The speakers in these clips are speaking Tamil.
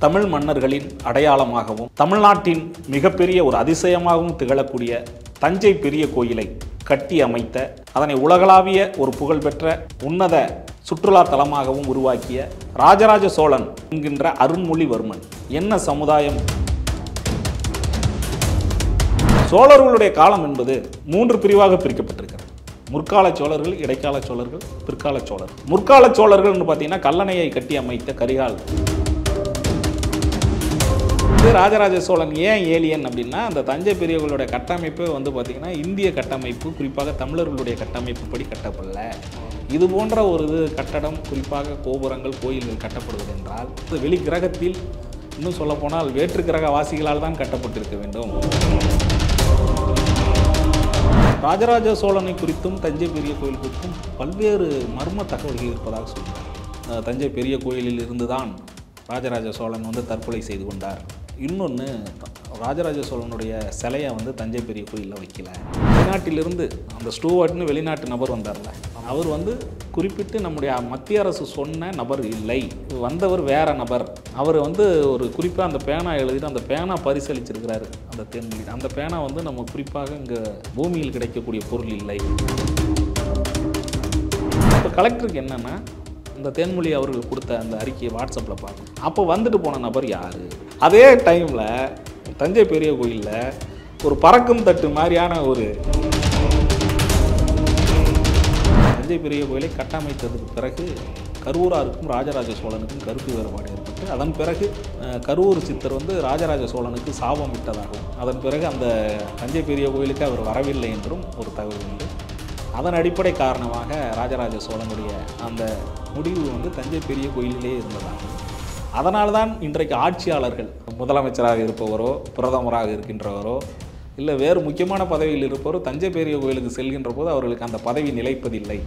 தமிழ் மன்னர்களின் அடையாளமாகவும் தமிழ்நாட்டின் மிகப்பெரிய ஒரு அதிசயமாகவும் திகழக்கூடிய தஞ்சை பெரிய கோயிலை கட்டி அமைத்த, அதனை உலகளாவிய ஒரு புகழ்பெற்ற உன்னத சுற்றுலா தலமாகவும் உருவாக்கிய ராஜராஜ சோழன் என்கின்ற அருண்மொழிவர்மன் என்ன சமுதாயம்? சோழர்களுடைய காலம் என்பது 3 பிரிவாக பிரிக்கப்பட்டிருக்கிறது. முற்கால சோழர்கள், இடைக்கால சோழர்கள், பிற்கால சோழர்கள். முற்கால சோழர்கள்னு பார்த்தீங்கன்னா கல்லணையை கட்டி அமைத்த கரிகால். ராஜராஜ சோழன் ஏன் ஏலியன் அப்படின்னா, அந்த தஞ்சை பெரிய கோயிலுடைய கட்டமைப்பு வந்து பார்த்தீங்கன்னா இந்திய கட்டமைப்பு, குறிப்பாக தமிழர்களுடைய கட்டமைப்பு படி கட்டப்படல. இது போன்ற ஒரு கட்டடம், குறிப்பாக கோபுரங்கள், கோயில்கள் கட்டப்படுவது என்றால் வெளி கிரகத்தில், இன்னும் சொல்லப்போனால் வேற்று கிரக வாசிகளால் தான் கட்டப்பட்டிருக்க வேண்டும். ராஜராஜ சோழனை குறித்தும் தஞ்சை பெரிய கோயில் குறித்தும் பல்வேறு மர்ம தகவல்கள் இருப்பதாக சொல்கிறார். தஞ்சை பெரிய கோயிலில் இருந்துதான் ராஜராஜ சோழன் வந்து தற்கொலை செய்து கொண்டார். இன்னொன்று, ராஜராஜ சோழனுடைய சிலையை வந்து தஞ்சை பெரிய கோயிலில் வைக்கல. வெளிநாட்டிலிருந்து அந்த ஸ்டூவர்ட்னு வெளிநாட்டு நபர் வந்தார்ல, அவர் வந்து குறிப்பிட்டு நம்முடைய மத்திய அரசு சொன்ன நபர் இல்லை, வந்தவர் வேற நபர். அவர் வந்து ஒரு குறிப்பாக அந்த பேனா எழுதிட்டு அந்த பேனா பரிசளிச்சிருக்கிறாரு. அந்த தேன்மொழி, அந்த பேனா வந்து நம்ம குறிப்பாக இங்கே பூமியில் கிடைக்கக்கூடிய பொருள் இல்லை. இப்போ கலெக்டருக்கு என்னென்னா, இந்த தேன்மொழி அவர்கள் கொடுத்த அந்த அறிக்கையை வாட்ஸ்அப்பில் பார்க்கணும். அப்போ வந்துட்டு போன நபர் யார்? அதே டைமில் தஞ்சை பெரிய கோயிலில் ஒரு பறக்கும் தட்டு மாதிரியான ஒரு தஞ்சை பெரிய கோயிலை கட்டமைத்ததுக்கு பிறகு கருவூராருக்கும் ராஜராஜ சோழனுக்கும் கருத்து வேறுபாடு ஏற்பட்டு, அதன் பிறகு கருவூர் சித்தர் வந்து ராஜராஜ சோழனுக்கு சாபம் விட்டதாகவும், அதன் பிறகு அந்த தஞ்சை பெரிய கோயிலுக்கு அவர் வரவில்லை என்றும் ஒரு தகவல் உண்டு. அதன் அடிப்படை காரணமாக ராஜராஜ சோழனுடைய அந்த முடிவு வந்து தஞ்சை பெரிய கோயிலிலே இருந்ததாகும். அதனால்தான் இன்றைக்கு ஆட்சியாளர்கள், முதலமைச்சராக இருப்பவரோ, பிரதமராக இருக்கின்றவரோ, இல்லை வேறு முக்கியமான பதவியில் இருப்பவரோ தஞ்சை பெரிய கோயிலுக்கு செல்கின்ற போது அவர்களுக்கு அந்த பதவி நிலைப்பதில்லை.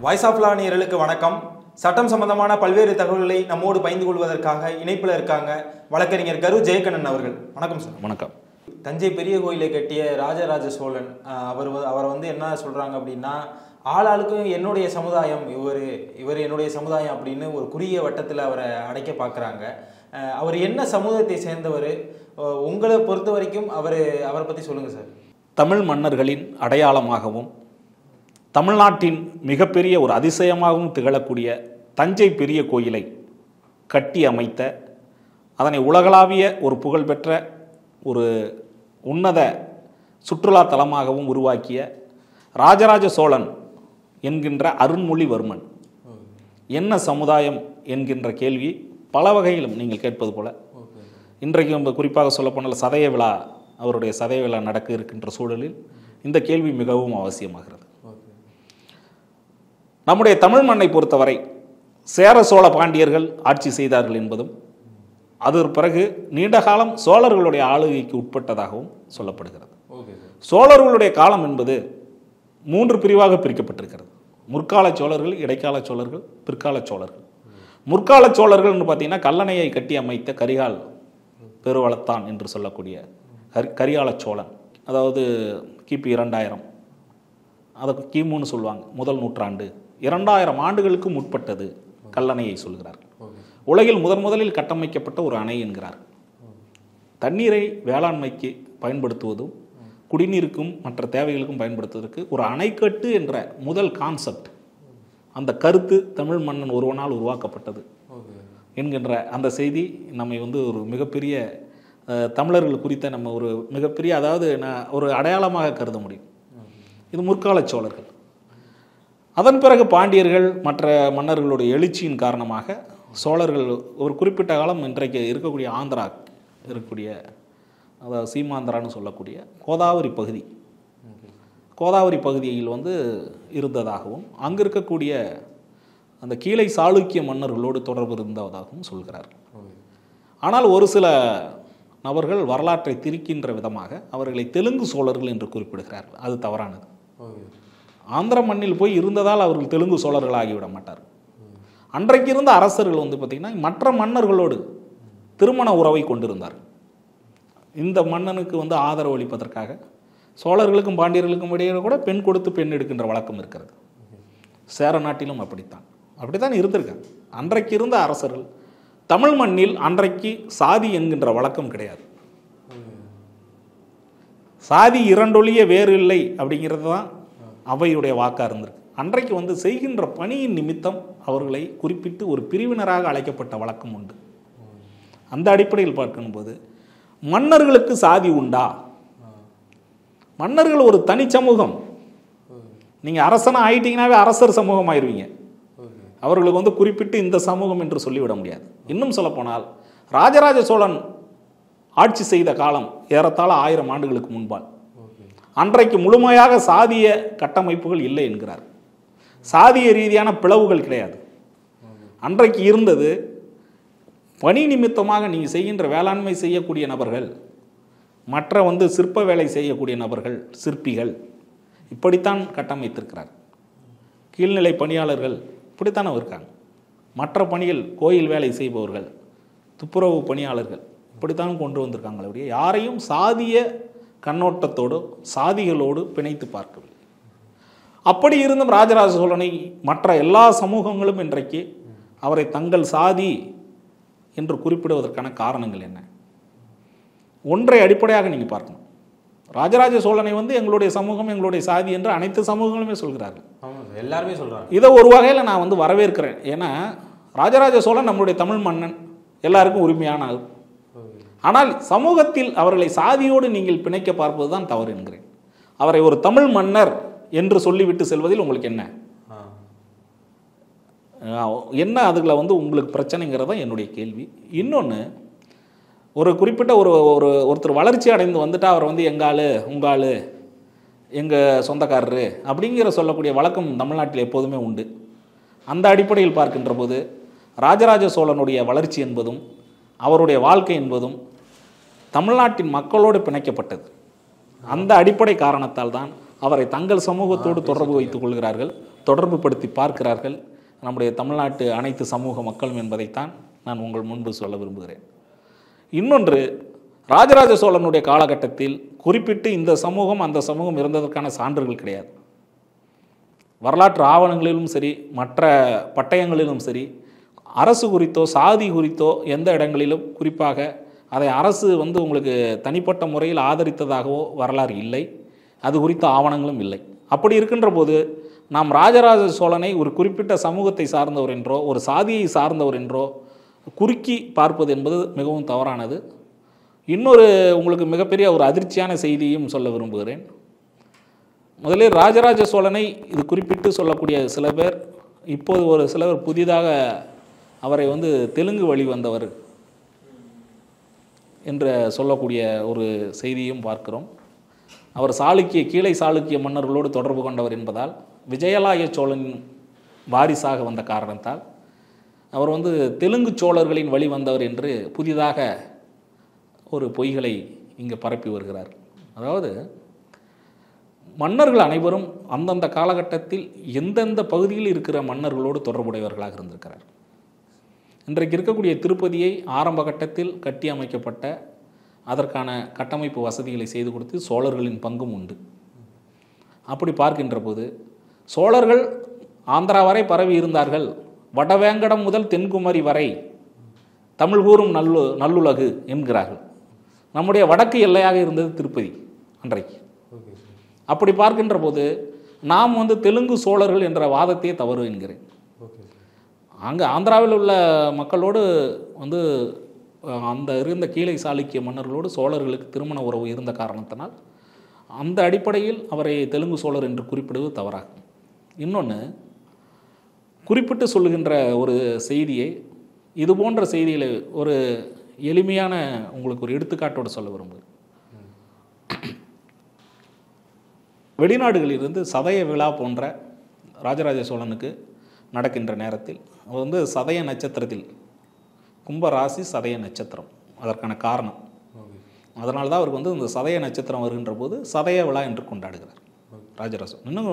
வாய்ஸ் ஆஃப் லா நேயர்களுக்கு வணக்கம். சட்டம் சம்பந்தமான பல்வேறு தகவல்களை நம்மோடு பகிர்ந்து கொள்வதற்காக இணைப்பில் இருக்காங்க வழக்கறிஞர் கரு ஜெயக்கண்ணன் அவர்கள். வணக்கம் சார். வணக்கம். தஞ்சை பெரிய கோயிலை கட்டிய ராஜராஜ சோழன் அவரை வந்து என்ன சொல்றாங்க அப்படின்னா, ஆளாளுக்கும் என்னுடைய சமுதாயம், இவர் என்னுடைய சமுதாயம் அப்படின்னு ஒரு குறுகிய வட்டத்தில் அவரை அடைக்க பார்க்குறாங்க. அவர் என்ன சமூகத்தை சேர்ந்தவர்? உங்களை பொறுத்த வரைக்கும் அவரை பற்றி சொல்லுங்கள் சார். தமிழ் மன்னர்களின் அடையாளமாகவும் தமிழ்நாட்டின் மிகப்பெரிய ஒரு அதிசயமாகவும் திகழக்கூடிய தஞ்சை பெரிய கோயிலை கட்டி அமைத்த, அதனை உலகளாவிய ஒரு புகழ்பெற்ற ஒரு உன்னத சுற்றுலா தலமாகவும் உருவாக்கிய ராஜராஜ சோழன் என்கின்ற அருண்மொழிவர்மன் என்ன சமுதாயம் என்கின்ற கேள்வி பல வகையிலும் நீங்கள் கேட்பது போல இன்றைக்கு நம்ம குறிப்பாக சொல்லப்போனால் சதய விழா, அவருடைய சதய விழா நடக்க இருக்கின்ற சூழலில் இந்த கேள்வி மிகவும் அவசியமாகிறது. நம்முடைய தமிழ் மண்ணை பொறுத்தவரை சேர சோழ பாண்டியர்கள் ஆட்சி செய்தார்கள் என்பதும், அதற்கு பிறகு நீண்ட காலம் சோழர்களுடைய ஆளுகைக்கு உட்பட்டதாகவும் சொல்லப்படுகிறது. சோழர்களுடைய காலம் என்பது 3 பிரிவாக பிரிக்கப்பட்டிருக்கிறது. முற்கால சோழர்கள், இடைக்கால சோழர்கள், பிற்கால சோழர்கள். முற்கால சோழர்கள்னு பார்த்தீங்கன்னா கல்லணையை கட்டி அமைத்த கரிகால் பெருவளத்தான் என்று சொல்லக்கூடிய கரிகால சோழன், அதாவது கிபி 2000, அதை கிமுன்னு சொல்லுவாங்க, முதல் நூற்றாண்டு, 2000 ஆண்டுகளுக்கு முற்பட்டது கல்லணையை சொல்கிறார்கள். உலகில் முதலில் கட்டமைக்கப்பட்ட ஒரு அணை என்கிறார். தண்ணீரை வேளாண்மைக்கு பயன்படுத்துவதும் குடிநீருக்கும் மற்ற தேவைகளுக்கும் பயன்படுத்துவதற்கு ஒரு அணைக்கட்டு என்ற முதல் கான்செப்ட், அந்த கருத்து தமிழ் மன்னன் ஒருவனால் உருவாக்கப்பட்டது என்கின்ற அந்த செய்தி நம்மை வந்து ஒரு மிகப்பெரிய தமிழர்கள் குறித்த நம்ம ஒரு மிகப்பெரிய, அதாவது ஒரு அடையாளமாக கருத முடியும். இது முற்கால சோழர்கள். அதன் பிறகு பாண்டியர்கள், மற்ற மன்னர்களுடைய எழுச்சியின் காரணமாக சோழர்கள் ஒரு குறிப்பிட்ட காலம் இன்றைக்கு இருக்கக்கூடிய ஆந்திரா இருக்கக்கூடிய, அதாவது சீமாந்திரான்னு சொல்லக்கூடிய கோதாவரி பகுதியில் வந்து இருந்ததாகவும், அங்கு இருக்கக்கூடிய அந்த கீழை சாளுக்கிய மன்னர்களோடு தொடர்பு இருந்ததாகவும் சொல்கிறார்கள். ஆனால் ஒரு சில நபர்கள் வரலாற்றை திரிக்கின்ற விதமாக அவர்களை தெலுங்கு சோழர்கள் என்று குறிப்பிடுகிறார்கள். அது தவறானது. ஆந்திர மண்ணில் போய் இருந்ததால் அவர்கள் தெலுங்கு சோழர்கள் ஆகிவிட மாட்டார்கள். அன்றைக்கு இருந்த அரசர்கள் வந்து பார்த்திங்கன்னா மற்ற மன்னர்களோடு திருமண உறவை கொண்டிருந்தார்கள். இந்த மன்னனுக்கு வந்து ஆதரவு அளிப்பதற்காக சோழர்களுக்கும் பாண்டியர்களுக்கும் இடையே கூட பெண் கொடுத்து பெண் எடுக்கின்ற வழக்கம் இருக்கிறது. சேர நாட்டிலும் அப்படித்தான் இருந்திருக்காங்க. அன்றைக்கு இருந்த அரசர்கள் தமிழ் மண்ணில் அன்றைக்கு சாதி என்கின்ற வழக்கம் கிடையாது. சாதி இரண்டொழிய வேறு இல்லை அப்படிங்கிறது தான் அவையுடைய வாக்காக இருந்திருக்கு. அன்றைக்கு வந்து செய்கின்ற பணியின் நிமித்தம் அவர்களை குறிப்பிட்டு ஒரு பிரிவினராக அழைக்கப்பட்ட வழக்கம் உண்டு. அந்த அடிப்படையில் பார்க்கும்போது மன்னர்களுக்கு சாதி உண்டா? மன்னர்கள் ஒரு தனி சமூகம். நீங்கள் அரசனாக ஆயிட்டீங்கன்னாவே அரசர் சமூகம் ஆயிடுவீங்க. அவர்களுக்கு வந்து குறிப்பிட்டு இந்த சமூகம் என்று சொல்லிவிட முடியாது. இன்னும் சொல்லப்போனால் ராஜராஜ சோழன் ஆட்சி செய்த காலம் ஏறத்தாழ 1000 ஆண்டுகளுக்கு முன்பால். அன்றைக்கு முழுமையாக சாதிய கட்டமைப்புகள் இல்லை என்கிறார். சாதிய ரீதியான பிளவுகள் கிடையாது. அன்றைக்கு இருந்தது பணி நிமித்தமாக நீங்கள் செய்கின்ற வேளாண்மை செய்யக்கூடிய நபர்கள், மற்ற வந்து சிற்ப வேலை செய்யக்கூடிய நபர்கள், சிற்பிகள், இப்படித்தான் கட்டமைத்திருக்கிறார். கீழ்நிலை பணியாளர்கள் இப்படித்தானே இருக்காங்க. மற்ற பணிகள் கோயில் வேலை செய்பவர்கள், துப்புரவு பணியாளர்கள் இப்படித்தான் கொண்டு வந்திருக்காங்களே ஒழிய யாரையும் சாதிய கண்ணோட்டத்தோடு சாதிகளோடு பிணைத்து பார்க்கவில்லை. அப்படி இருந்தும் ராஜராஜ சோழனை மற்ற எல்லா சமூகங்களும் இன்றைக்கு அவரை தங்கள் சாதி என்று குறிப்பிடுவதற்கான காரணங்கள் என்ன? ஒன்றை அடிப்படையாக நீங்கள் பார்க்கணும். ராஜராஜ சோழனை வந்து எங்களுடைய சமூகம், எங்களுடைய சாதி என்று அனைத்து சமூகங்களுமே சொல்கிறார்கள். எல்லாருமே சொல்கிறாங்க. இதை ஒரு வகையில் நான் வந்து வரவேற்கிறேன். ஏன்னா ராஜராஜ சோழன் நம்மளுடைய தமிழ் மன்னன், எல்லாருக்கும் உரிமையான. ஆனால் சமூகத்தில் அவர்களை சாதியோடு நீங்கள் பிணைக்க பார்ப்பது தான் தவறு என்கிறேன். அவரை ஒரு தமிழ் மன்னர் என்று சொல்லிவிட்டு செல்வதில் உங்களுக்கு என்ன அதுல வந்து உங்களுக்கு பிரச்சனைங்கிறதா என்னுடைய கேள்வி. இன்னொன்று, ஒரு குறிப்பிட்ட ஒருத்தர் வளர்ச்சி அடைந்து வந்துட்டா அவர் வந்து எங்காளு உங்காளு எங்கள் சொந்தக்காரரு அப்படிங்கிற சொல்லக்கூடிய வழக்கம் தமிழ்நாட்டில் எப்போதுமே உண்டு. அந்த அடிப்படையில் பார்க்கின்ற போது ராஜராஜ சோழனுடைய வளர்ச்சி என்பதும் அவருடைய வாழ்க்கை என்பதும் தமிழ்நாட்டின் மக்களோடு பிணைக்கப்பட்டது. அந்த அடிப்படை காரணத்தால் தான் அவரை தங்கள் சமூகத்தோடு தொடர்பு வைத்துக் கொள்கிறார்கள், தொடர்பு படுத்தி பார்க்கிறார்கள் நம்முடைய தமிழ்நாட்டு அனைத்து சமூக மக்களும் என்பதைத்தான் நான் உங்கள் முன்பு சொல்ல விரும்புகிறேன். இன்னொன்று, ராஜராஜ சோழனுடைய காலகட்டத்தில் குறிப்பிட்டு இந்த சமூகம் அந்த சமூகம் இருந்ததற்கான சான்றுகள் கிடையாது. வரலாற்று ஆவணங்களிலும் சரி, மற்ற பட்டயங்களிலும் சரி, அரசு குறித்தோ சாதி குறித்தோ எந்த இடங்களிலும் குறிப்பாக அதை அரசு வந்து உங்களுக்கு தனிப்பட்ட முறையில் ஆதரித்ததாகவோ வரலாறு இல்லை. அது குறித்த ஆவணங்களும் இல்லை. அப்படி இருக்கின்ற போது நாம் ராஜராஜ சோழனை ஒரு குறிப்பிட்ட சமூகத்தை சார்ந்தவர் என்றோ ஒரு சாதியை சார்ந்தவர் என்றோ குறுக்கி பார்ப்பது என்பது மிகவும் தவறானது. இன்னொரு உங்களுக்கு மிகப்பெரிய ஒரு அதிர்ச்சியான செய்தியும் சொல்ல விரும்புகிறேன். முதலில் ராஜராஜ சோழனை இது குறிப்பிட்டு சொல்லக்கூடிய சில பேர், இப்போது ஒரு சிலர் புதிதாக அவரை வந்து தெலுங்கு வழி வந்தவர் என்று சொல்லக்கூடிய ஒரு செய்தியும் பார்க்கிறோம். அவர் கீழை சாளுக்கிய மன்னர்களோடு தொடர்பு கொண்டவர் என்பதால், விஜயாலய சோழனின் வாரிசாக வந்த காரணத்தால் அவர் வந்து தெலுங்கு சோழர்களின் வழி வந்தவர் என்று புதிதாக ஒரு பொய்களை இங்கே பரப்பி வருகிறார். அதாவது மன்னர்கள் அனைவரும் அந்தந்த காலகட்டத்தில் எந்தெந்த பகுதியில் இருக்கிற மன்னர்களோடு தொடர்புடையவர்களாக இருந்திருக்கிறார். இன்றைக்கு இருக்கக்கூடிய திருப்பதியை ஆரம்ப கட்டத்தில் கட்டி அமைக்கப்பட்ட அதற்கான கட்டமைப்பு வசதிகளை செய்து கொடுத்து சோழர்களின் பங்கும் உண்டு. அப்படி பார்க்கின்ற போது சோழர்கள் ஆந்திரா வரை பரவி இருந்தார்கள். வடவேங்கடம் முதல் தென்குமரி வரை தமிழ் கூறும் நல்லுலகு என்கிறார்கள். நம்முடைய வடக்கு எல்லையாக இருந்தது திருப்பதி அன்றைக்கு. அப்படி பார்க்கின்ற போது நாம் வந்து தெலுங்கு சோழர்கள் என்ற வாதத்தையே தவறு என்கிறேன். அங்கே ஆந்திராவில் உள்ள மக்களோடு வந்து அந்த இருந்த கீழை சாளுக்கிய மன்னர்களோடு சோழர்களுக்கு திருமண உறவு இருந்த காரணத்தினால் அந்த அடிப்படையில் அவரை தெலுங்கு சோழர் என்று குறிப்பிடுவது தவறாகும். இன்னொன்று, குறிப்பிட்டு சொல்லுகின்ற ஒரு செய்தியை, இது போன்ற செய்திகளை ஒரு எளிமையான உங்களுக்கு ஒரு எடுத்துக்காட்டோடு சொல்ல விரும்புகிறேன். வெளிநாடுகளிலிருந்து சதய விழா போன்ற ராஜராஜ சோழனுக்கு நடக்கின்ற நேரத்தில் அவர் வந்து சதய நட்சத்திரத்தில், கும்ப ராசி சதய நட்சத்திரம் அதற்கான காரணம். அதனால தான் அவருக்கு வந்து இந்த சதய நட்சத்திரம் வருகின்ற போது சதய விழா என்று கொண்டாடுகிறார் ராஜராஜ. இன்னும்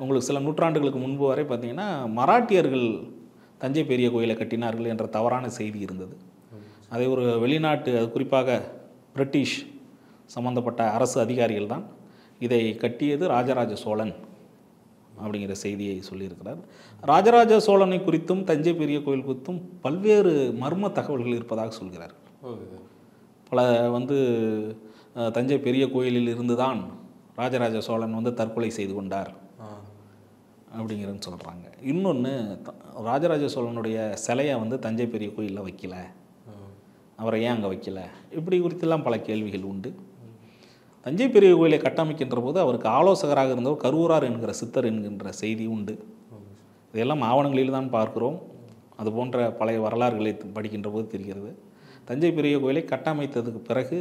உங்களுக்கு சில நூற்றாண்டுகளுக்கு முன்பு வரை பார்த்தீங்கன்னா மராட்டியர்கள் தஞ்சை பெரிய கோயிலை கட்டினார்கள் என்ற தவறான செய்தி இருந்தது. அதை ஒரு வெளிநாட்டு, அது குறிப்பாக பிரிட்டிஷ் சம்பந்தப்பட்ட அரசு அதிகாரிகள் தான் இதை கட்டியது ராஜராஜ சோழன் அப்படிங்கிற செய்தியை சொல்லியிருக்கிறார். ராஜராஜ சோழனை குறித்தும் தஞ்சை பெரிய கோயில் குறித்தும் பல்வேறு மர்ம தகவல்கள் இருப்பதாக சொல்கிறார். பல தஞ்சை பெரிய கோயிலில் இருந்து தான் ராஜராஜ சோழன் தற்கொலை செய்து கொண்டார் அப்படிங்கிறன்னு சொல்கிறாங்க. இன்னொன்று, ராஜராஜ சோழனுடைய சிலையை தஞ்சை பெரிய கோயிலில் வைக்கல, அவரை ஏன் அங்கே வைக்கல, இப்படி குறித்தெல்லாம் பல கேள்விகள் உண்டு. தஞ்சை பெரிய கோயிலை கட்டமைக்கின்ற போது அவருக்கு ஆலோசகராக இருந்தவர் கருவூரார் என்கிற சித்தர் என்கின்ற செய்தி உண்டு. இதெல்லாம் ஆவணங்களில் தான் பார்க்கிறோம். அது போன்ற பழைய வரலாறுகளை படிக்கின்ற போது தெரிகிறது. தஞ்சை பெரிய கோயிலை கட்டமைத்ததுக்கு பிறகு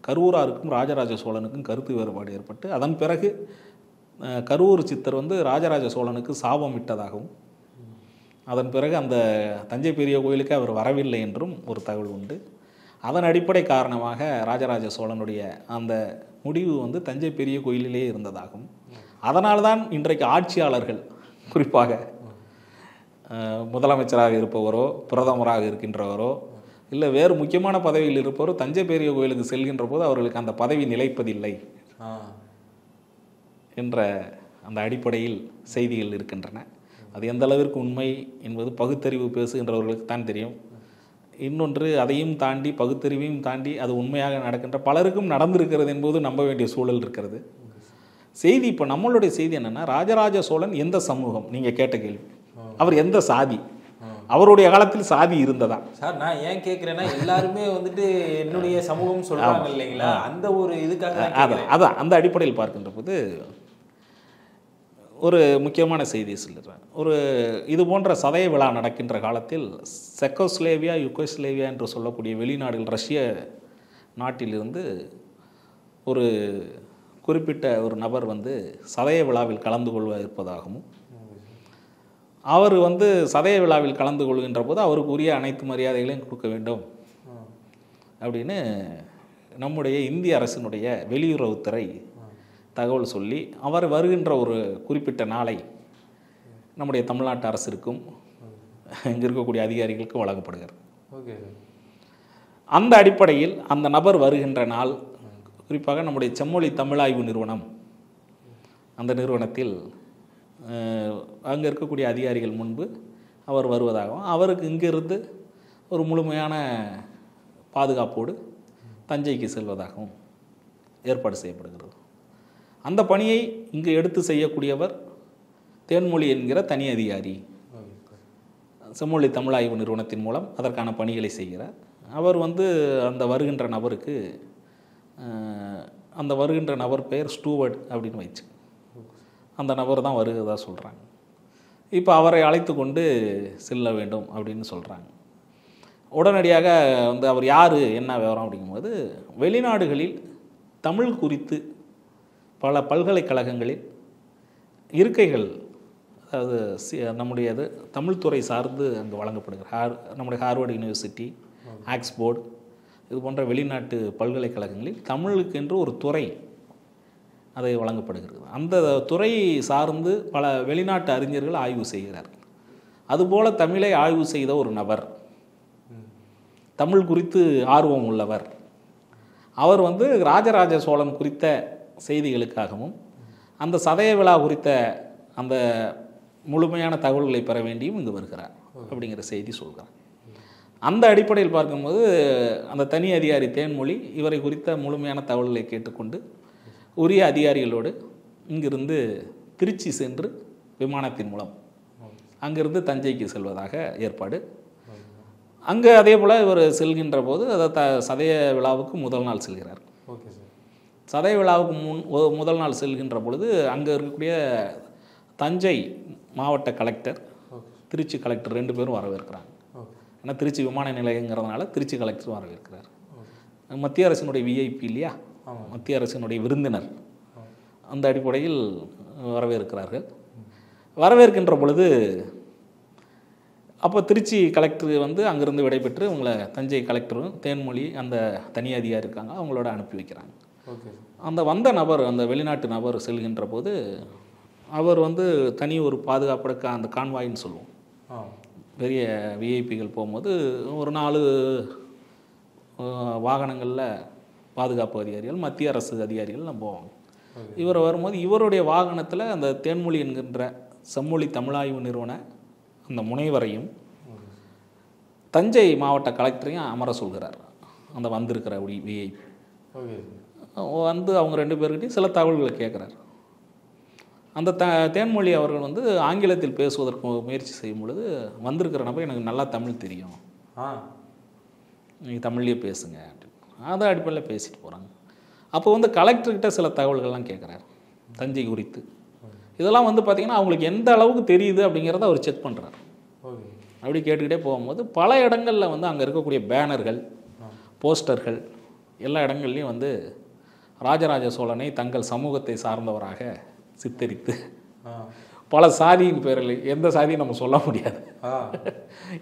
கருவூராருக்கும் ராஜராஜ சோழனுக்கும் கருத்து வேறுபாடு ஏற்பட்டு அதன் பிறகு கருவூர் சித்தர் ராஜராஜ சோழனுக்கு சாபம் விட்டதாகவும் அதன் பிறகு அந்த தஞ்சை பெரிய கோயிலுக்கு அவர் வரவில்லை என்றும் ஒரு தகவல் உண்டு. அதன் அடிப்படை காரணமாக ராஜராஜ சோழனுடைய அந்த முடிவு தஞ்சை பெரிய கோயிலிலே இருந்ததாகும். அதனால்தான் இன்றைக்கு ஆட்சியாளர்கள், குறிப்பாக முதலமைச்சராக இருப்பவரோ பிரதமராக இருக்கின்றவரோ இல்லை வேறு முக்கியமான பதவியில் இருப்பவரோ தஞ்சை பெரிய கோயிலுக்கு செல்கின்ற போது அவர்களுக்கு அந்த பதவி நிலைப்பதில்லை என்ற அந்த அடிப்படையில் செய்திகள் இருக்கின்றன. அது எந்த அளவிற்கு உண்மை என்பது பகுத்தறிவு பேசுகின்றவர்களுக்கு தான் தெரியும். இன்னொன்று, அதையும் தாண்டி பகுத்தறிவையும் தாண்டி அது உண்மையாக நடக்கின்ற பலருக்கும் நடந்திருக்கிறது என்பது நம்ப வேண்டிய சூழல் இருக்கிறது. செய்தி இப்போ நம்மளுடைய செய்தி என்னென்னா, ராஜராஜ சோழன் எந்த சமூகம்? நீங்கள் கேட்ட கேள்வி, அவர் எந்த சாதி? அவருடைய காலத்தில் சாதி இருந்ததா? சார் நான் ஏன் கேட்குறேன்னா, எல்லாருமே என்னுடைய சமூகம் சொல்கிறாங்க இல்லைங்களா, அந்த ஒரு இதுக்காக அதான் அந்த அடிப்படையில் பார்க்கின்ற போது ஒரு முக்கியமான செய்தியை சொல்லிடுறேன். இது போன்ற சதய விழா நடக்கின்ற காலத்தில் செக்கோஸ்லேவியா, யுகோஸ்லேவியா என்று சொல்லக்கூடிய வெளிநாடுகள், ரஷ்ய நாட்டிலிருந்து ஒரு குறிப்பிட்ட ஒரு நபர் சதய விழாவில் கலந்து கொள்வ இருப்பதாகவும் அவர் சதய விழாவில் கலந்து கொள்கின்ற போது அவருக்கு உரிய அனைத்து மரியாதைகளையும் கொடுக்க வேண்டும் அப்படின்னு நம்முடைய இந்திய அரசினுடைய வெளியுறவுத்துறை தகவல் சொல்லி அவர் வருகின்ற ஒரு குறிப்பிட்ட நாளை நம்முடைய தமிழ்நாட்டு அரசிற்கும் இங்கே இருக்கக்கூடிய அதிகாரிகளுக்கும் வழங்கப்படுகிறது. அந்த அடிப்படையில் அந்த நபர் வருகின்ற நாள், குறிப்பாக நம்முடைய செம்மொழி தமிழாய்வு நிறுவனம், அந்த நிறுவனத்தில் அங்கே இருக்கக்கூடிய அதிகாரிகள் முன்பு அவர் வருவதாகவும் அவருக்கு இங்கிருந்து ஒரு முழுமையான பாதுகாப்போடு தஞ்சைக்கு செல்வதாகவும் ஏற்பாடு செய்யப்படுகிறது. அந்த பணியை இங்கு எடுத்து செய்யக்கூடியவர் தேன்மொழி என்கிற தனி அதிகாரி, செம்மொழி தமிழாய்வு நிறுவனத்தின் மூலம் அதற்கான பணிகளை செய்கிறார். அவர் அந்த வருகின்ற நபருக்கு அந்த வருகின்ற நபர் பெயர் ஸ்டூவர்ட் அப்படின்னு வச்சு அந்த நபர் தான் வருகிறதா சொல்கிறாங்க. இப்போ அவரை அழைத்து கொண்டு செல்ல வேண்டும் அப்படின்னு சொல்கிறாங்க. உடனடியாக அவர் யார் என்ன விவரம் அப்படிங்கும்போது, வெளிநாடுகளில் தமிழ் குறித்து பல பல்கலைக்கழகங்களில் இருக்கைகள், அதாவது நம்முடையது தமிழ்துறை சார்ந்து அங்கே வழங்கப்படுகிறது. நம்முடைய ஹார்வர்டு யூனிவர்சிட்டி, ஆக்ஸ்போர்டு, இது போன்ற வெளிநாட்டு பல்கலைக்கழகங்களில் தமிழுக்கு என்று ஒரு துறை அதை வழங்கப்படுகிறது. அந்த துறை சார்ந்து பல வெளிநாட்டு அறிஞர்கள் ஆய்வு செய்கிறார்கள். அதுபோல் தமிழை ஆய்வு செய்த ஒரு நபர், தமிழ் குறித்து ஆர்வம் உள்ளவர், அவர் ராஜராஜ சோழன் குறித்த செய்திகளுக்காகவும் அந்த சதய விழா குறித்த அந்த முழுமையான தகவல்களை பெற வேண்டியும் இங்கு வருகிறார் அப்படிங்கிற செய்தி சொல்கிறார். அந்த அடிப்படையில் பார்க்கும்போது அந்த தனி அதிகாரி தேன்மொழி இவரை குறித்த முழுமையான தகவல்களை கேட்டுக்கொண்டு உரிய அதிகாரிகளோடு இங்கிருந்து திருச்சி சென்று விமானத்தின் மூலம் அங்கிருந்து தஞ்சைக்கு செல்வதாக ஏற்பாடு. அங்கே அதே போல் இவர் செல்கின்ற போது அதை சதய விழாவுக்கு முதல் நாள் செல்கிறார். Okay sir. சதய விழாவுக்கு முதல் நாள் செல்கின்ற பொழுது அங்கே இருக்கக்கூடிய தஞ்சை மாவட்ட கலெக்டர், திருச்சி கலெக்டர் 2 பேரும் வரவேற்கிறாங்க. ஏன்னா திருச்சி விமான நிலையங்கிறதுனால திருச்சி கலெக்டரும் வரவேற்கிறார். மத்திய அரசினுடைய விஐபி இல்லையா, மத்திய அரசினுடைய விருந்தினர், அந்த அடிப்படையில் வரவேற்கிறார்கள். வரவேற்கின்ற பொழுது அப்போ திருச்சி கலெக்டர் அங்கேருந்து விடைபெற்று உங்களை தஞ்சை கலெக்டரும் தேன்மொழி அந்த தனி அதிகாரி இருக்காங்க அவங்களோட அனுப்பி வைக்கிறாங்க. அந்த வந்த நபர், அந்த வெளிநாட்டு நபர் செல்கின்ற போது அவர் தனி ஒரு பாதுகாப்பு அந்த கான்வாயின்னு சொல்லுவோம், பெரிய விஐபிகள் போகும்போது ஒரு 4 வாகனங்களில் பாதுகாப்பு அதிகாரிகள், மத்திய அரசு அதிகாரிகள்லாம் போவாங்க. இவர் வரும்போது இவருடைய வாகனத்தில் அந்த தேன்மொழி என்கின்ற செம்மொழி தமிழாய்வு நிறுவன அந்த முனைவரையும் தஞ்சை மாவட்ட கலெக்டரையும் அமர சொல்கிறார். அந்த வந்திருக்கிற விஐபி வந்து அவங்க 2 பேர்கிட்டையும் சில தகவல்களை கேட்குறாரு. அந்த தேன்மொழி அவர்கள் வந்து ஆங்கிலத்தில் பேசுவதற்கு முயற்சி செய்யும் பொழுது, வந்திருக்கிற நபர் எனக்கு நல்லா தமிழ் தெரியும், நீங்கள் தமிழ்லேயே பேசுங்க அப்படின்னு. அதை அடிப்படையில் பேசிட்டு போகிறாங்க. அப்போ வந்து கலெக்டர்கிட்ட சில தகவல்கள்லாம் கேட்குறாரு தஞ்சை குறித்து. இதெல்லாம் வந்து பார்த்திங்கன்னா அவங்களுக்கு எந்த அளவுக்கு தெரியுது அப்படிங்கிறத அவர் செக் பண்ணுறாரு. அப்படி கேட்டுக்கிட்டே போகும்போது பல இடங்களில் வந்து அங்கே இருக்கக்கூடிய பேனர்கள், போஸ்டர்கள் எல்லா இடங்கள்லையும் வந்து ராஜராஜ சோழனை தங்கள் சமூகத்தை சார்ந்தவராக சித்தரித்து பல சாதியின் பேரில், எந்த சாதியும் நம்ம சொல்ல முடியாது,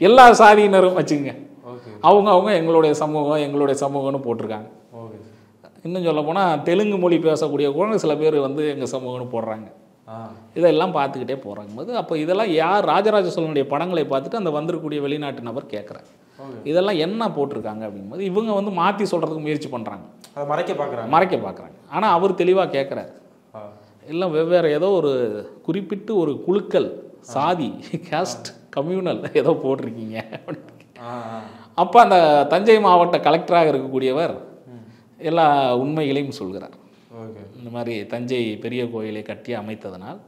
எல்லா சாதியினரும் வச்சுங்க, அவங்க எங்களுடைய சமூகம்னு போட்டிருக்காங்க. இன்னும் சொல்ல போனால் தெலுங்கு மொழி பேசக்கூடிய கூட சில பேர் வந்து எங்கள் சமூகம்னு போடுறாங்க. இதெல்லாம் பார்த்துக்கிட்டே போகிறாங்க. அப்போ இதெல்லாம் யார், ராஜராஜ சோழனுடைய படங்களை பார்த்துட்டு அந்த வந்திருக்கக்கூடிய வெளிநாட்டு நபர் கேட்குறாங்க, இதெல்லாம் என்ன போட்டிருக்காங்க அப்படிங்கும்போது இவங்க வந்து மாற்றி சொல்கிறதுக்கு முயற்சி பண்ணுறாங்க, மறைக்க பார்க்குறாங்க. ஆனால் அவர் தெளிவாக கேட்குறாரு, எல்லாம் வெவ்வேறு ஏதோ ஒரு குறிப்பிட்டு ஒரு குழுக்கள், சாதி, கேஸ்ட், கம்யூனல் ஏதோ போட்டிருக்கீங்க. அப்போ அந்த தஞ்சை மாவட்ட கலெக்டராக இருக்கக்கூடியவர் எல்லா உண்மைகளையும் சொல்கிறார். இந்த மாதிரி தஞ்சை பெரிய கோயிலை கட்டி அமைத்ததனால்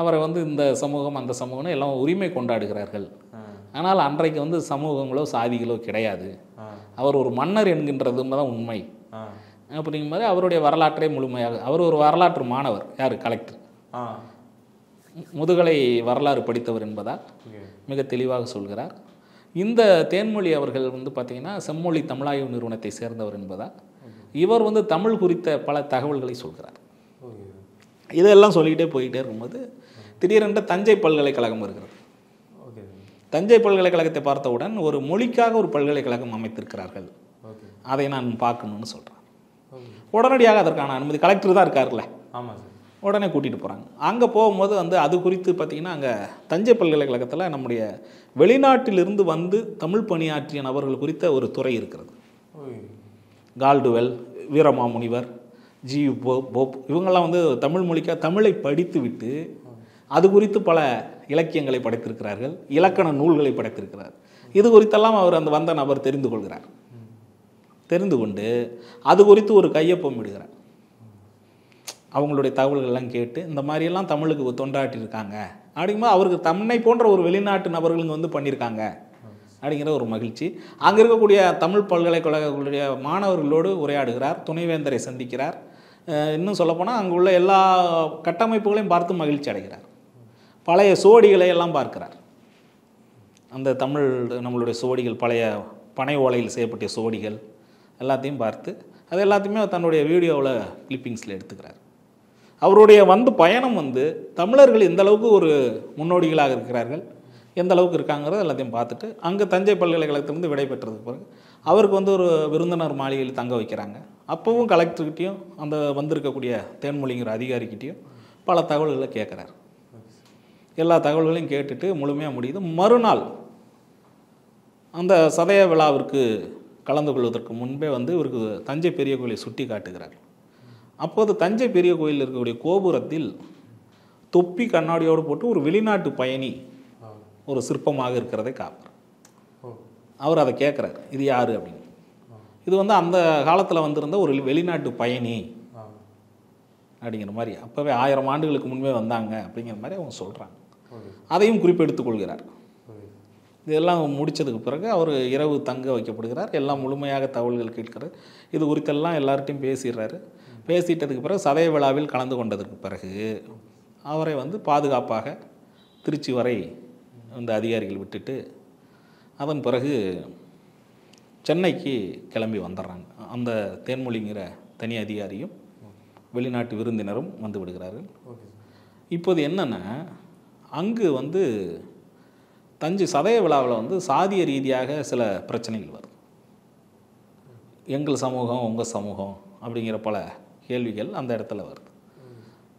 அவரை வந்து இந்த சமூகம் அந்த சமூகம்னு எல்லாம் உரிமை கொண்டாடுகிறார்கள். ஆனால் அன்றைக்கு வந்து சமூகங்களோ சாதிகளோ கிடையாது, அவர் ஒரு மன்னர் என்கின்றது தான் உண்மை அப்படிங்கிற மாதிரி அவருடைய வரலாற்றை முழுமையாக, அவர் ஒரு வரலாற்று மாணவர், யார், கலெக்டர், முதுகலை வரலாறு படித்தவர் என்பதால் மிக தெளிவாக சொல்கிறார். இந்த தேன்மொழி அவர்கள் வந்து பார்த்திங்கன்னா செம்மொழி தமிழாய்வு நிறுவனத்தை சேர்ந்தவர் என்பதால் இவர் வந்து தமிழ் குறித்த பல தகவல்களை சொல்கிறார். இதெல்லாம் சொல்லிக்கிட்டே போய்கிட்டே இருக்கும்போது திடீரென்று தஞ்சை பல்கலைக்கழகம் இருக்கிறது. தஞ்சை பல்கலைக்கழகத்தை பார்த்தவுடன் ஒரு மொழிக்காக ஒரு பல்கலைக்கழகம் அமைத்திருக்கிறார்கள், அதை நான் பார்க்கணும்னு சொல்கிறேன். உடனடியாக அதற்கான அனுமதி, கலெக்டர் தான் இருக்கார்ல, உடனே கூட்டிகிட்டு போகிறாங்க. அங்கே போகும்போது வந்து அது குறித்து பார்த்திங்கன்னா அங்கே தஞ்சை பல்கலைக்கழகத்தில் நம்முடைய வெளிநாட்டிலிருந்து வந்து தமிழ் பணியாற்றிய நபர்கள் குறித்த ஒரு துறை இருக்கிறது. கால்டுவெல், வீரமாமுனிவர், ஜி போப் இவங்கெல்லாம் வந்து தமிழ் மொழிக்காக தமிழை படித்து விட்டு அது குறித்து பல இலக்கியங்களை படைத்திருக்கிறார்கள், இலக்கண நூல்களை படைத்திருக்கிறார். இது குறித்தெல்லாம் அவர் அந்த வந்த நபர் தெரிந்து கொள்கிறார். தெரிந்து கொண்டு அது குறித்து ஒரு கையொப்பம் விடுகிறார். அவங்களுடைய தகவல்கள்லாம் கேட்டு இந்த மாதிரியெல்லாம் தமிழுக்கு தொண்டாட்டியிருக்காங்க அப்படிங்கும்போது அவருக்கு தன்னை போன்ற ஒரு வெளிநாட்டு நபர்களுங்க வந்து பண்ணியிருக்காங்க அப்படிங்கிற ஒரு மகிழ்ச்சி. அங்கே இருக்கக்கூடிய தமிழ் பல்கலைக்கழகங்களுடைய மாணவர்களோடு உரையாடுகிறார், துணைவேந்தரை சந்திக்கிறார். இன்னும் சொல்லப்போனால் அங்கே உள்ள எல்லா கட்டமைப்புகளையும் பார்த்து மகிழ்ச்சி அடைகிறார். பழைய சோடிகளை எல்லாம் பார்க்கிறார். அந்த தமிழ் நம்மளுடைய சோடிகள், பழைய பனை ஓலையில் செய்யப்பட்ட சோடிகள் எல்லாத்தையும் பார்த்து அது எல்லாத்தையுமே தன்னுடைய வீடியோவில் கிளிப்பிங்ஸில் எடுத்துக்கிறார். அவருடைய பயணம் வந்து தமிழர்கள் எந்த அளவுக்கு ஒரு முன்னோடிகளாக இருக்கிறார்கள், எந்த அளவுக்கு இருக்காங்கிறது எல்லாத்தையும் பார்த்துட்டு அங்கே தஞ்சை பல்கலைக்கழகத்திலிருந்து விடை பெற்றதுக்கு பிறகு அவருக்கு வந்து ஒரு விருந்தினர் மாளிகையில் தங்க வைக்கிறாங்க. அப்போவும் கலெக்டர்கிட்டையும் அந்த வந்திருக்கக்கூடிய தேன்மொழிங்கிற அதிகாரிக்கிட்டையும் பல தகவல்களை கேட்குறாரு. எல்லா தகவல்களையும் கேட்டுட்டு முழுமையாக முடியுது. மறுநாள் அந்த சதய விழாவிற்கு கலந்து கொள்வதற்கு முன்பே வந்து இவருக்கு தஞ்சை பெரிய கோயிலை சுட்டி காட்டுகிறார். அப்போது தஞ்சை பெரிய கோயிலில் இருக்கக்கூடிய கோபுரத்தில் தொப்பி கண்ணாடியோடு போட்டு ஒரு வெளிநாட்டு பயணி ஒரு சிற்பமாக இருக்கிறதை காப்பார். அவர் அதை கேட்குறாரு, இது யார் அப்படின்னு. இது வந்து அந்த காலத்தில் வந்திருந்த ஒரு வெளிநாட்டு பயணி அப்படிங்கிற மாதிரி, அப்போவே 1000 ஆண்டுகளுக்கு முன்பே வந்தாங்க அப்படிங்கிற மாதிரி அவங்க சொல்கிறாங்க. அதையும் குறிப்பெடுத்துக் கொள்கிறார். இதெல்லாம் முடித்ததுக்கு பிறகு அவர் இரவு தங்க வைக்கப்படுகிறார். எல்லாம் முழுமையாக தகவல்கள் கேட்கிறார். இது குறித்தெல்லாம் எல்லார்ட்டையும் பேசிடுறாரு. பேசிட்டதுக்கு பிறகு சதய விழாவில் கலந்து கொண்டதுக்கு பிறகு அவரை வந்து பாதுகாப்பாக திருச்சி வரை அந்த அதிகாரிகள் விட்டுட்டு அதன் பிறகு சென்னைக்கு கிளம்பி வந்துடுறாங்க. அந்த தேன்மொழிங்கிற தனி அதிகாரியும் வெளிநாட்டு விருந்தினரும் வந்து விடுகிறார்கள். இப்போது என்னென்னா அங்கு வந்து தஞ்சை சதய விழாவில் வந்து சாதிய ரீதியாக சில பிரச்சனைகள் வருது. எங்கள் சமூகம் உங்கள் சமூகம் அப்படிங்கிற பல கேள்விகள் அந்த இடத்துல வருது.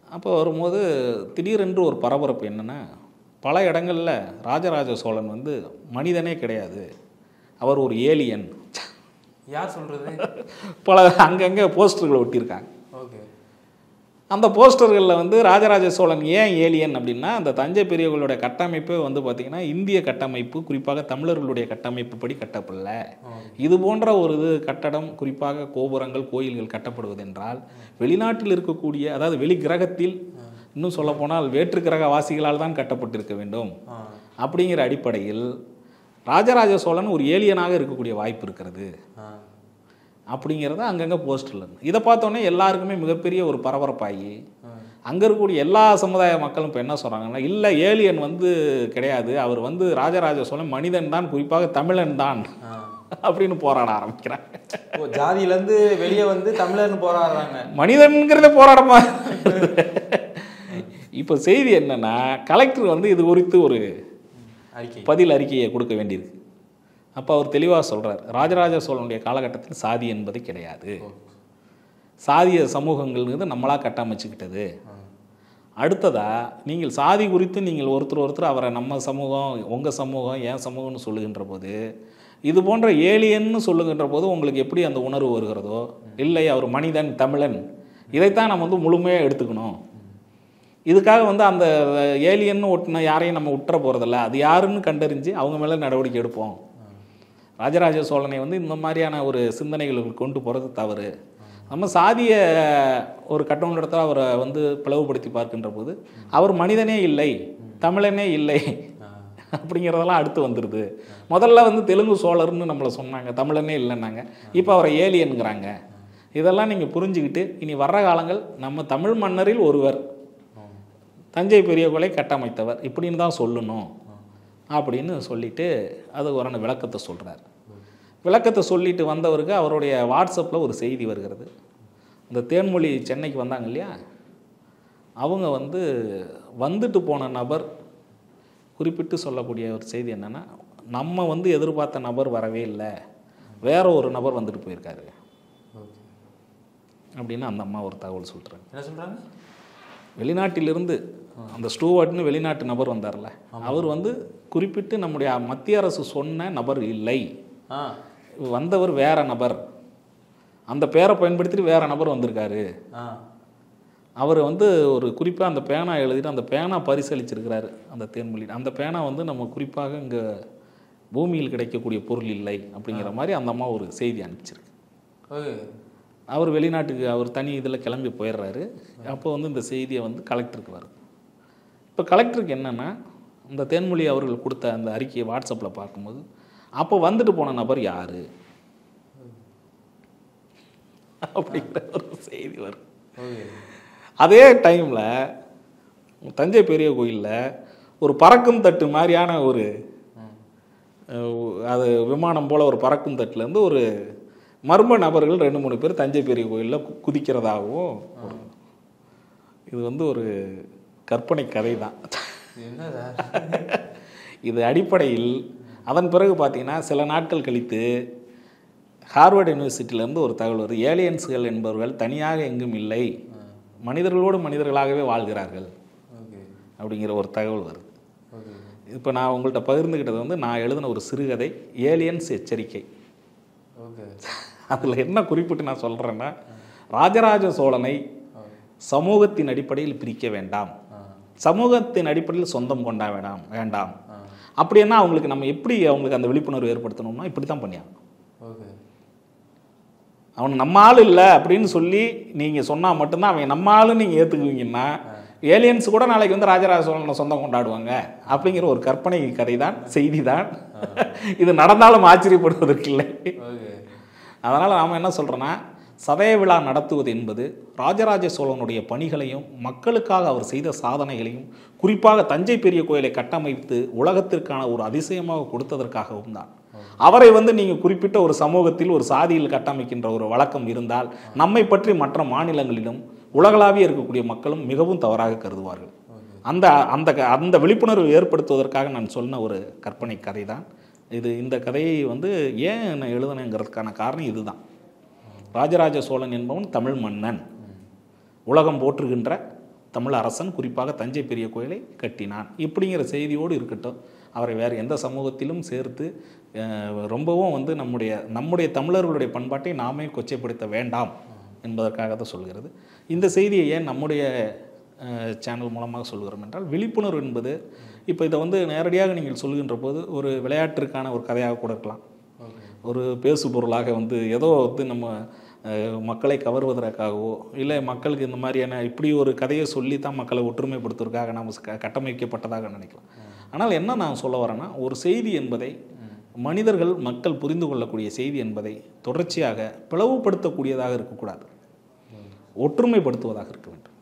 அப்போ வரும்போது திடீரென்று ஒரு பரபரப்பு என்னென்னா, பல இடங்களில் ராஜராஜ சோழன் வந்து மனிதனே கிடையாது, அவர் ஒரு ஏலியன் யார் சொல்றது? பல அங்கங்கே போஸ்டர்களை ஒட்டியிருக்காங்க. ஓகே. அந்த போஸ்டர்களில் வந்து ராஜராஜ சோழன் ஏன் ஏலியன் அப்படின்னா, அந்த தஞ்சை பெரிய கோயிலுடைய கட்டமைப்பே வந்து பார்த்திங்கன்னா இந்திய கட்டமைப்பு, குறிப்பாக தமிழர்களுடைய கட்டமைப்பு படி கட்டப்படல. இது போன்ற ஒரு கட்டடம், குறிப்பாக கோபுரங்கள், கோயில்கள் கட்டப்படுவதென்றால் வெளிநாட்டில் இருக்கக்கூடிய, அதாவது வெளி கிரகத்தில், இன்னும் சொல்லப்போனால் வேற்று கிரக வாசிகளால் தான் கட்டப்பட்டிருக்க வேண்டும். அப்படிங்கிற அடிப்படையில் ராஜராஜ சோழன் ஒரு ஏலியனாக இருக்கக்கூடிய வாய்ப்பு இருக்கிறது அப்படிங்கிறத அங்கங்கே போஸ்டரில். இதை பார்த்தோன்னே எல்லாருக்குமே மிகப்பெரிய ஒரு பரபரப்பாகி அங்கே இருக்கக்கூடிய எல்லா சமுதாய மக்களும் இப்போ என்ன சொல்கிறாங்கன்னா, இல்லை ஏலியன் வந்து கிடையாது, அவர் வந்து ராஜராஜ சோழன் மனிதன் தான், குறிப்பாக தமிழன் தான் அப்படின்னு போராட ஆரம்பிக்கிறாங்க. ஜாதியிலேருந்து வெளியே வந்து தமிழர்னு போராடுறாங்க. மனிதன்கிறத போராடமா. இப்போ செய்தி என்னன்னா, கலெக்டர் வந்து இது குறித்து ஒரு பதில் அறிக்கையை கொடுக்க வேண்டியிருக்கு. அப்போ அவர் தெளிவாக சொல்கிறார், ராஜராஜ சோழனுடைய காலகட்டத்தில் சாதி என்பது கிடையாது, சாதிய சமூகங்கள்ங்கிறது நம்மளாக கட்டமைச்சுக்கிட்டது. அடுத்ததாக நீங்கள் சாதி குறித்து நீங்கள் ஒருத்தர் அவரை நம்ம சமூகம், உங்கள் சமூகம், என் சமூகம்னு சொல்லுகின்ற போது, இது போன்ற ஏலியன்னு சொல்லுகின்ற போது உங்களுக்கு எப்படி அந்த உணர்வு வருகிறதோ, இல்லை அவர் மனிதன், தமிழன், இதைத்தான் நம்ம வந்து முழுமையாக எடுத்துக்கணும். இதுக்காக வந்து அந்த ஏலியன்னு ஒட்டின யாரையும் நம்ம விட்டுற போகிறதில்ல, அது யாருன்னு கண்டறிஞ்சு அவங்க மேலே நடவடிக்கை எடுப்போம். ராஜராஜ சோழனை வந்து இந்த மாதிரியான ஒரு சிந்தனைகளுக்கு கொண்டு போகிறது தவறு. நம்ம சாதிய ஒரு கட்டணத்தில் அவரை வந்து பிளவுபடுத்தி பார்க்கின்ற போது அவர் மனிதனே இல்லை, தமிழனே இல்லை அப்படிங்கிறதெல்லாம் அடுத்து வந்துடுது. முதல்ல வந்து தெலுங்கு சோழர்னு நம்மளை சொன்னாங்க, தமிழனே இல்லைன்னாங்க, இப்போ அவரை ஏலியனுங்கிறாங்க. இதெல்லாம் நீங்கள் புரிஞ்சுக்கிட்டு இனி வர்ற காலங்கள் நம்ம தமிழ் மன்னரில் ஒருவர், தஞ்சை பெரிய கோயிலை கட்டமைத்தவர் இப்படின்னு தான் சொல்லணும் அப்படின்னு சொல்லிட்டு அது ஒரு விளக்கத்தை சொல்கிறார். விளக்கத்தை சொல்லிட்டு வந்தவருக்கு அவருடைய வாட்ஸ்அப்பில் ஒரு செய்தி வருகிறது. இந்த தேன்மொழி சென்னைக்கு வந்தாங்க இல்லையா, அவங்க வந்து வந்துட்டு போன நபர் குறிப்பிட்டு சொல்லக்கூடிய ஒரு செய்தி என்னென்னா, நம்ம வந்து எதிர்பார்த்த நபர் வரவே இல்லை, வேற ஒரு நபர் வந்துட்டு போயிருக்காரு அப்படின்னு அந்த அம்மா ஒரு தகவல் சொல்கிறாங்க. என்ன சொல்கிறாங்க? வெளிநாட்டிலிருந்து அந்த ஸ்டூவர்ட்னு வெளிநாட்டு நபர் வந்தார்ல, அவர் வந்து குறிப்பிட்டு நம்முடைய மத்திய அரசு சொன்ன நபர் இல்லை, வந்தவர் வேற நபர், அந்த பேரை பயன்படுத்திட்டு வேற நபர் வந்திருக்காரு. அவர் வந்து ஒரு குறிப்பாக அந்த பேனா எழுதிட்டு அந்த பேனா பரிசளிச்சிருக்கிறாரு அந்த தேன்மொழி. அந்த பேனா வந்து நம்ம குறிப்பாக இங்கே பூமியில் கிடைக்கக்கூடிய பொருள் இல்லை அப்படிங்கிற மாதிரி அந்த அம்மா ஒரு செய்தி அனுப்பிச்சிருக்கு. அவர் வெளிநாட்டுக்கு அவர் தனி இதில் கிளம்பி போயிடுறாரு. அப்போ வந்து இந்த செய்தியை வந்து கலெக்டருக்கு வருது. இப்போ கலெக்டருக்கு என்னென்னா, இந்த தேன்மொழி அவர்கள் கொடுத்த அந்த அறிக்கையை வாட்ஸ்அப்பில் பார்க்கும்போது, அப்போ வந்துட்டு போன நபர் யார் அப்படிங்கிற ஒரு செய்தி வரும். அதே டைமில் தஞ்சை பெரிய கோயிலில் ஒரு பறக்கும் தட்டு மாதிரியான ஒரு அது விமானம் போல் ஒரு பறக்கும் தட்டுலேருந்து ஒரு மர்ம நபர்கள் 2-3 பேர் தஞ்சை பெரிய கோயிலில் குதிக்கிறதாகவும், இது வந்து ஒரு கற்பனை கதை தான். இது அடிப்படையில் அதன் பிறகு பார்த்தீங்கன்னா சில நாட்கள் கழித்து ஹார்வர்டு யூனிவர்சிட்டியிலேருந்து ஒரு தகவல் வருது. ஏலியன்ஸ்கள் என்பவர்கள் தனியாக எங்கும் இல்லை, மனிதர்களோடு மனிதர்களாகவே வாழ்கிறார்கள் அப்படிங்கிற ஒரு தகவல் வருது. இப்போ நான் உங்கள்கிட்ட பகிர்ந்துக்கிட்டது வந்து நான் எழுதின ஒரு சிறுகதை, ஏலியன்ஸ் எச்சரிக்கை. அதில் என்ன குறிப்பிட்டு நான் சொல்கிறேன்னா, ராஜராஜ சோழனை சமூகத்தின் அடிப்படையில் பிரிக்க வேண்டாம், சமூகத்தின் அடிப்படையில் சொந்தம் கொண்டா வேண்டாம். அப்படின்னா அவங்களுக்கு நம்ம எப்படி அவங்களுக்கு அந்த விழிப்புணர்வு ஏற்படுத்தணும்னா இப்படி தான் பண்ணியாகணும். அவன் நம்ம ஆள் இல்லை அப்படின்னு சொல்லி நீங்கள் சொன்னால் மட்டும்தான் அவன் நம்ம ஆளுன்னு நீங்கள் ஏற்றுக்குவீங்கன்னா, ஏலியன்ஸ் கூட நாளைக்கு வந்து ராஜராஜ சோழனை சொந்தம் கொண்டாடுவாங்க அப்படிங்கிற ஒரு கற்பனை கதை தான், செய்தி தான். இது நடந்தாலும் ஆச்சரியப்படுவதற்கு இல்லை. அதனால் நாம் என்ன சொல்கிறோன்னா, சதய விழா நடத்துவது என்பது ராஜராஜ சோழனுடைய பணிகளையும் மக்களுக்காக அவர் செய்த சாதனைகளையும், குறிப்பாக தஞ்சை பெரிய கோயிலை கட்டமைத்து உலகத்திற்கான ஒரு அதிசயமாக கொடுத்ததற்காகவும் தான். அவரை வந்து நீங்கள் குறிப்பிட்ட ஒரு சமூகத்தில் ஒரு சாதியில் கட்டமைக்கின்ற ஒரு வழக்கம் இருந்தால், நம்மை பற்றி மற்ற மாநிலங்களிலும் உலகளாவிய இருக்கக்கூடிய மக்களும் மிகவும் தவறாக கருதுவார்கள். அந்த அந்த அந்த விழிப்புணர்வு ஏற்படுத்துவதற்காக நான் சொன்ன ஒரு கற்பனை கதை தான் இது. இந்த கதையை வந்து ஏன் நான் எழுதுனேங்கிறதுக்கான காரணம் இதுதான். ராஜராஜ சோழன் என்பவன் தமிழ் மன்னன், உலகம் போற்றுகின்ற தமிழ் அரசன், குறிப்பாக தஞ்சை பெரிய கோயிலை கட்டினான் இப்படிங்கிற செய்தியோடு இருக்கட்டும். அவரை வேறு எந்த சமூகத்திலும் சேர்த்து ரொம்பவும் வந்து நம்முடைய தமிழர்களுடைய பண்பாட்டை நாமே கொச்சைப்படுத்த வேண்டாம் என்பதற்காக தான் சொல்கிறது. இந்த செய்தியை ஏன் நம்முடைய சேனல் மூலமாக சொல்கிறோம் என்றால், விழிப்புணர்வு என்பது இப்போ இதை வந்து நேரடியாக நீங்கள் சொல்கின்ற போது ஒரு விளையாட்டிற்கான ஒரு கதையாக கூட இருக்கலாம், ஒரு பேசு பொருளாக வந்து ஏதோ வந்து நம்ம மக்களை கவர்வதற்காகவோ இல்லை மக்களுக்கு இந்த மாதிரியான இப்படி ஒரு கதையை சொல்லி தான் மக்களை ஒற்றுமைப்படுத்துவதற்காக நாம் கட்டமைக்கப்பட்டதாக நினைக்கலாம். ஆனால் என்ன நான் சொல்ல வரேன்னா, ஒரு செய்தி என்பதை மக்கள் புரிந்து கொள்ளக்கூடிய செய்தி என்பதை தொடர்ச்சியாக பிளவுபடுத்தக்கூடியதாக இருக்கக்கூடாது, ஒற்றுமைப்படுத்துவதாக இருக்க வேண்டும்.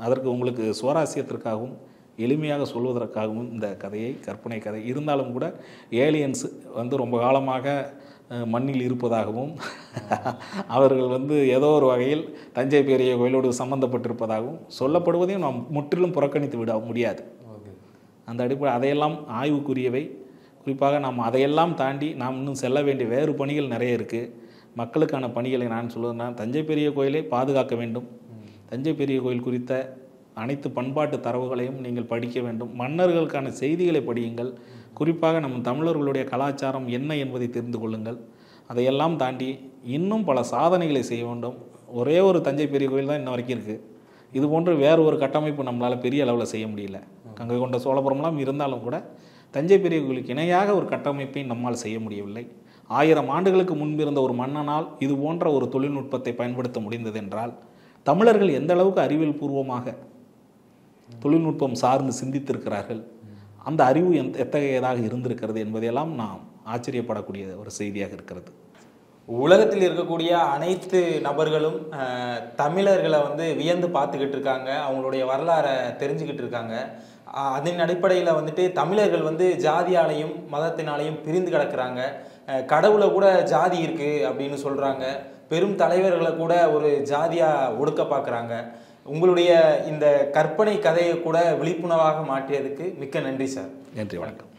அதற்கு உங்களுக்கு சுவாரஸ்யத்திற்காகவும் எளிமையாக சொல்வதற்காகவும் இந்த கதையை, கற்பனை கதை இருந்தாலும் கூட ஏலியன்ஸ் வந்து ரொம்ப காலமாக மண்ணில் இருப்பதாகவும் அவர்கள் வந்து ஏதோ ஒரு வகையில் தஞ்சை பெரிய கோயிலோடு சம்பந்தப்பட்டிருப்பதாகவும் சொல்லப்படுவதையும் நாம் முற்றிலும் புறக்கணித்து விட முடியாது. அந்த அடிப்படை அதையெல்லாம் ஆய்வுக்குரியவை. குறிப்பாக நாம் அதையெல்லாம் தாண்டி நாம் இன்னும் செல்ல வேண்டிய வேறு பணிகள் நிறைய இருக்குது. மக்களுக்கான பணிகளை நான் சொல்வதுனா, தஞ்சை பெரிய கோயிலை பாதுகாக்க வேண்டும். தஞ்சை பெரிய கோயில் குறித்த அனைத்து பண்பாட்டு தரவுகளையும் நீங்கள் படிக்க வேண்டும். மன்னர்களுக்கான செய்திகளை படியுங்கள். குறிப்பாக நம் தமிழர்களுடைய கலாச்சாரம் என்ன என்பதை தெரிந்து கொள்ளுங்கள். அதையெல்லாம் தாண்டி இன்னும் பல சாதனைகளை செய்ய வேண்டும். ஒரே ஒரு தஞ்சை பெரிய கோயில் தான் இன்ன வரைக்கும் இருக்குது. இது போன்று வேறு ஒரு கட்டமைப்பு நம்மளால் பெரிய அளவில் செய்ய முடியல. கங்கை கொண்ட சோழபுரம்லாம் இருந்தாலும் கூட தஞ்சை பெரிய கோயிலுக்கு இணையாக ஒரு கட்டமைப்பை நம்மால் செய்ய முடியவில்லை. 1000 ஆண்டுகளுக்கு முன்பிருந்த ஒரு மன்னனால் இது போன்ற ஒரு தொழில்நுட்பத்தை பயன்படுத்த முடிந்தது என்றால், தமிழர்கள் எந்த அளவுக்கு அறிவியல் பூர்வமாக தொழில்நுட்பம் சார்ந்து சிந்தித்திருக்கிறார்கள், அந்த அறிவு எத்தகையதாக இருந்திருக்கிறது என்பதையெல்லாம் நாம் ஆச்சரியப்படக்கூடிய ஒரு செய்தியாக இருக்கிறது. உலகத்தில் இருக்கக்கூடிய அனைத்து நபர்களும் தமிழர்களை வந்து வியந்து பார்த்துக்கிட்டு இருக்காங்க, அவங்களுடைய வரலாறை தெரிஞ்சுக்கிட்டு இருக்காங்க. அதன் அடிப்படையில் வந்துட்டு தமிழர்கள் வந்து ஜாதியாலையும் மதத்தினாலையும் பிரிந்து கிடக்கிறாங்க. கடவுளை கூட ஜாதி இருக்குது அப்படின்னு சொல்கிறாங்க. பெரும் தலைவர்களை கூட ஒரு ஜாதியாக ஒடுக்க பார்க்குறாங்க. உங்களுடைய இந்த கற்பனை கதையை கூட விழிப்புணர்வாக மாற்றியதுக்கு மிக்க நன்றி சார். நன்றி, வணக்கம்.